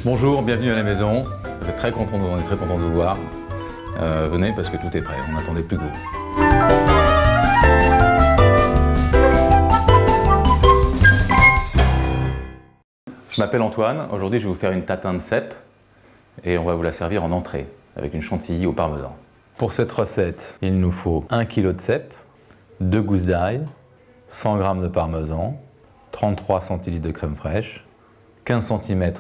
Bonjour, bienvenue à la maison. On est très content de vous voir. Venez parce que tout est prêt, on n'attendait plus que vous. Je m'appelle Antoine, aujourd'hui je vais vous faire une tatin de cèpe et on va vous la servir en entrée avec une chantilly au parmesan. Pour cette recette, il nous faut 1 kg de cèpe, 2 gousses d'ail, 100 g de parmesan, 33 centilitres de crème fraîche, 15 cm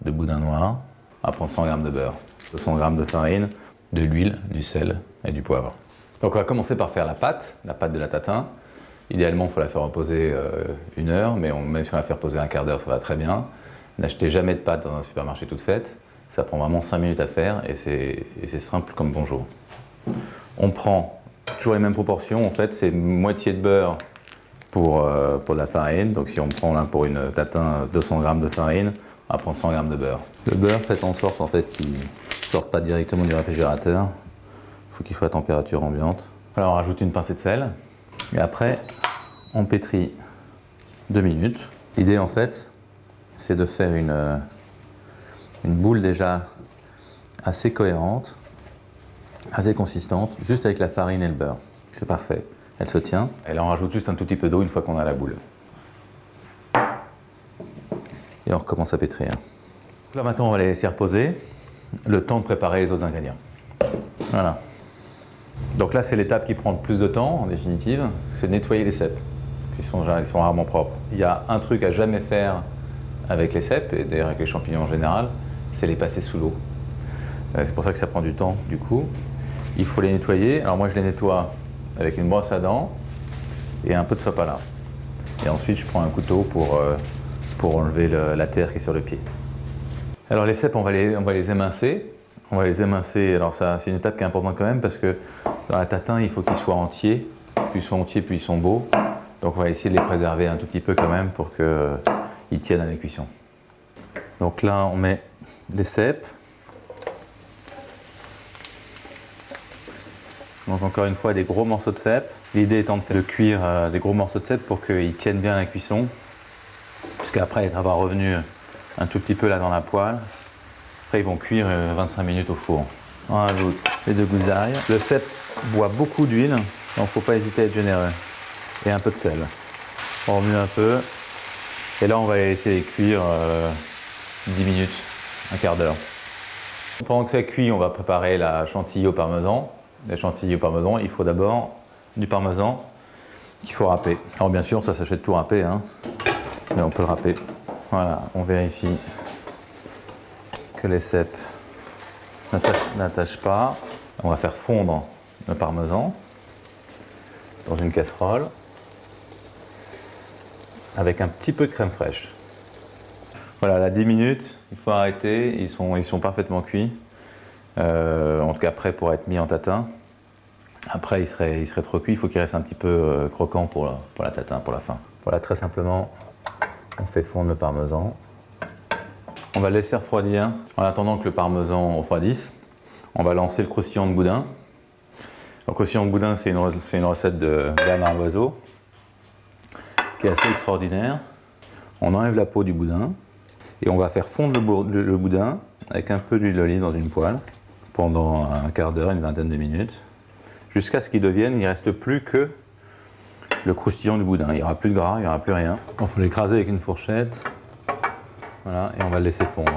de boudin noir, on va prendre 100 g de beurre, 200 g de farine, de l'huile, du sel et du poivre. Donc on va commencer par faire la pâte de la tatin. Idéalement, il faut la faire reposer 1 heure, mais même si on la fait reposer un quart d'heure, ça va très bien. N'achetez jamais de pâte dans un supermarché toute faite. Ça prend vraiment 5 minutes à faire et c'est simple comme bonjour. On prend toujours les mêmes proportions. En fait, c'est moitié de beurre pour de la farine. Donc si on prend là pour une tatin 200 g de farine, on va prendre 100 g de beurre. Le beurre, faites en sorte en fait, qu'il ne sorte pas directement du réfrigérateur. Il faut qu'il soit à température ambiante. Alors on rajoute une pincée de sel. Et après, on pétrit 2 minutes. L'idée en fait, c'est de faire une boule déjà assez cohérente, assez consistante, juste avec la farine et le beurre. C'est parfait. Elle se tient. Et là, on rajoute juste un tout petit peu d'eau une fois qu'on a la boule. Et on recommence à pétrir. Là maintenant, on va les laisser reposer, le temps de préparer les autres ingrédients. Voilà. Donc là, c'est l'étape qui prend le plus de temps, en définitive, c'est de nettoyer les cèpes. Ils sont rarement propres. Il y a un truc à jamais faire avec les cèpes, et d'ailleurs avec les champignons en général, c'est les passer sous l'eau. C'est pour ça que ça prend du temps, du coup. Il faut les nettoyer. Alors moi, je les nettoie avec une brosse à dents et un peu de sopalin. Et ensuite, je prends un couteau pour enlever la terre qui est sur le pied. Alors les cèpes, on va les émincer. On va les émincer. Alors ça, c'est une étape qui est importante quand même parce que dans la tatin, il faut qu'ils soient entiers. Plus ils sont entiers, plus ils sont beaux. Donc on va essayer de les préserver un tout petit peu quand même pour qu'ils tiennent à la cuisson. Donc là, on met les cèpes. Donc encore une fois, des gros morceaux de cèpe. L'idée étant de cuire des gros morceaux de cèpe pour qu'ils tiennent bien à la cuisson. Parce qu'après avoir revenu un tout petit peu là dans la poêle, après ils vont cuire 25 minutes au four. On rajoute les 2 gousses d'ail. Le cèpe boit beaucoup d'huile, donc il ne faut pas hésiter à être généreux. Et un peu de sel. On remue un peu. Et là, on va les laisser cuire 10 minutes, un quart d'heure. Pendant que ça cuit, on va préparer la chantilly au parmesan. La chantilly au parmesan, il faut d'abord du parmesan qu'il faut râper. Alors bien sûr, ça s'achète tout râpé, hein, mais on peut le râper. Voilà, on vérifie que les cèpes n'attachent pas. On va faire fondre le parmesan dans une casserole avec un petit peu de crème fraîche. Voilà, là 10 minutes, il faut arrêter, ils sont parfaitement cuits. En tout cas prêts pour être mis en tatin. Après, ils seraient trop cuits, il faut qu'ils restent un petit peu croquants pour la tatin, pour la fin. Voilà, très simplement, on fait fondre le parmesan. On va le laisser refroidir. En attendant que le parmesan refroidisse, on va lancer le croustillant de boudin. Le croustillant de boudin, c'est une recette de Bernard Loiseau qui est assez extraordinaire. On enlève la peau du boudin et on va faire fondre le boudin avec un peu d'huile d'olive dans une poêle pendant un quart d'heure, une vingtaine de minutes, jusqu'à ce qu'il devienne, il ne reste plus que le croustillant du boudin. Il n'y aura plus de gras, il n'y aura plus rien. Il faut l'écraser avec une fourchette. Voilà, et on va le laisser fondre.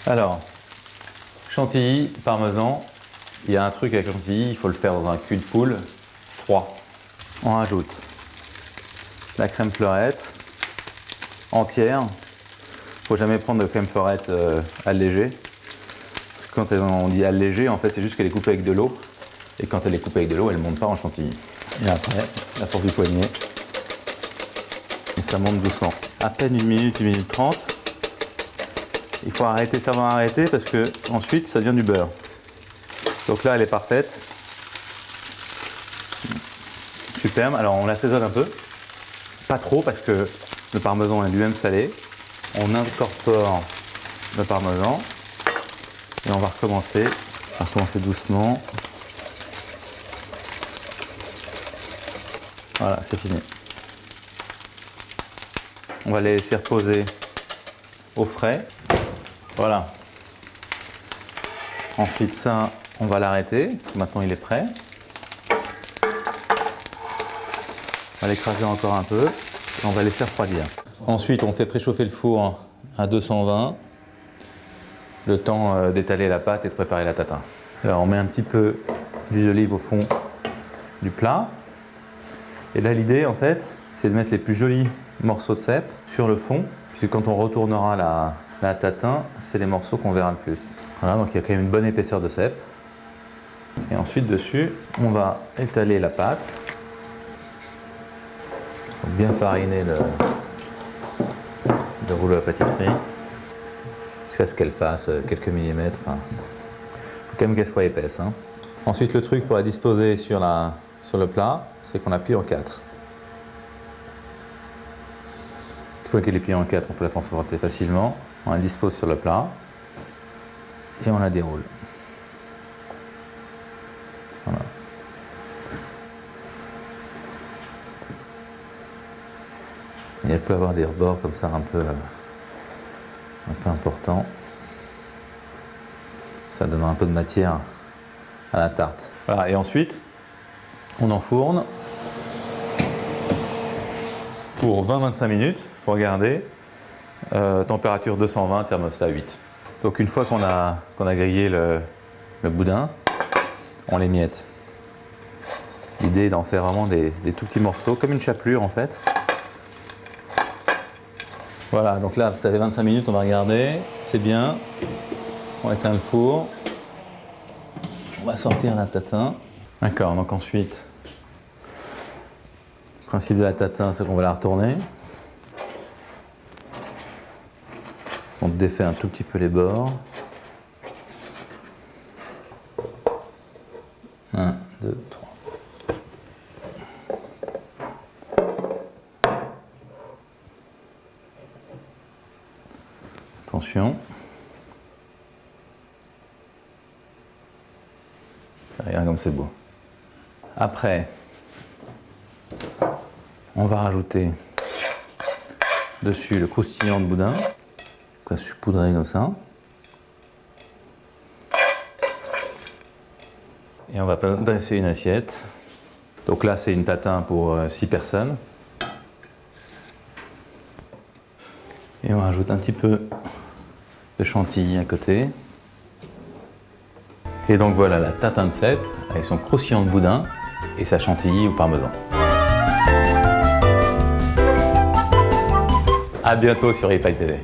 Alors, chantilly, parmesan, il y a un truc avec le chantilly, il faut le faire dans un cul de poule froid. On rajoute la crème fleurette entière. Il ne faut jamais prendre de crème fleurette allégée. Parce que quand on dit allégée, en fait, c'est juste qu'elle est coupée avec de l'eau. Et quand elle est coupée avec de l'eau, elle ne monte pas en chantilly. Et après, la force du poignet. Et ça monte doucement. À peine 1 minute, 1 minute 30. Il faut arrêter, savoir arrêter parce que ensuite, ça devient du beurre. Donc là, elle est parfaite. Superbe. Alors, on l'assaisonne un peu. Pas trop parce que le parmesan est lui-même salé. On incorpore le parmesan et on va recommencer doucement. Voilà, c'est fini. On va les laisser reposer au frais. Voilà. Ensuite ça, on va l'arrêter. Maintenant il est prêt. On va l'écraser encore un peu et on va laisser refroidir. Ensuite, on fait préchauffer le four à 220, le temps d'étaler la pâte et de préparer la tatin. Alors, on met un petit peu d'huile d'olive au fond du plat. Et là, l'idée, en fait, c'est de mettre les plus jolis morceaux de cèpe sur le fond, puisque quand on retournera la tatin, c'est les morceaux qu'on verra le plus. Voilà, donc il y a quand même une bonne épaisseur de cèpe. Et ensuite, dessus, on va étaler la pâte. Bien fariner le rouleau à pâtisserie jusqu'à ce qu'elle fasse quelques millimètres. Enfin, faut quand même qu'elle soit épaisse. Hein. Ensuite, le truc pour la disposer sur le plat, c'est qu'on la plie en 4. Une fois qu'elle est pliée en 4, on peut la transporter facilement. On la dispose sur le plat et on la déroule. Voilà. Et elle peut avoir des rebords comme ça un peu importants. Ça donne un peu de matière à la tarte. Voilà, et ensuite, on enfourne pour 20-25 minutes. Il faut regarder. Température 220, thermostat 8. Donc une fois qu'on a grillé le boudin, on l'émiette. L'idée est d'en faire vraiment des tout petits morceaux, comme une chapelure en fait. Voilà, donc là, ça fait 25 minutes, on va regarder, c'est bien. On éteint le four. On va sortir la tatin. D'accord, donc ensuite, le principe de la tatin, c'est qu'on va la retourner. On défait un tout petit peu les bords. 1, 2, 3. Attention. Regarde comme c'est beau. Après, on va rajouter dessus le croustillant de boudin. On va saupoudrer comme ça. Et on va dresser une assiette. Donc là, c'est une tatin pour 6 personnes. Et on rajoute un petit peu de chantilly à côté. Et donc voilà la tatin de cèpe avec son croustillant de boudin et sa chantilly au parmesan. À bientôt sur Ripaille TV.